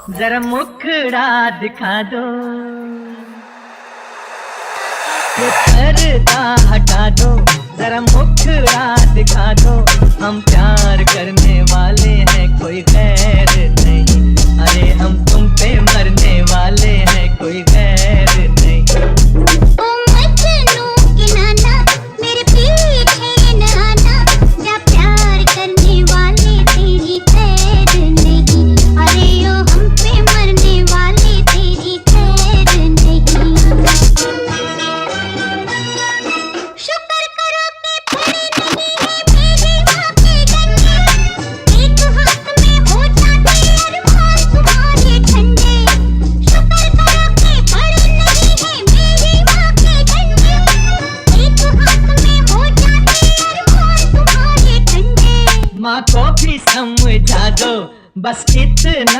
जरा मुखड़ा दिखा दो, ये पर्दा हटा दो, जरा मुखड़ा दिखा दो। हम प्यार करने वाले हैं, कोई गैर नहीं। अरे हम तुम पे मरने वाले हैं, कोई गैर नहीं। ओ मजनू के नाना, मेरे पीछे न आना, क्या प्यार करने वाले तेरी खैर नहीं। अरे ओ हम पे मरने वाले तेरी खैर नहीं। शुक्र करो कि पड़े नहीं है मेरे माँ के डंडे, एक हाथ में हो जाते अरमान तुम्हारे ठंडे। शुक्र करो कि पड़े नहीं है मेरे माँ के डंडे, एक हाथ में हो जाते अरमान तुम्हारे ठंडे। माँ को भी समझा दो, बस इतना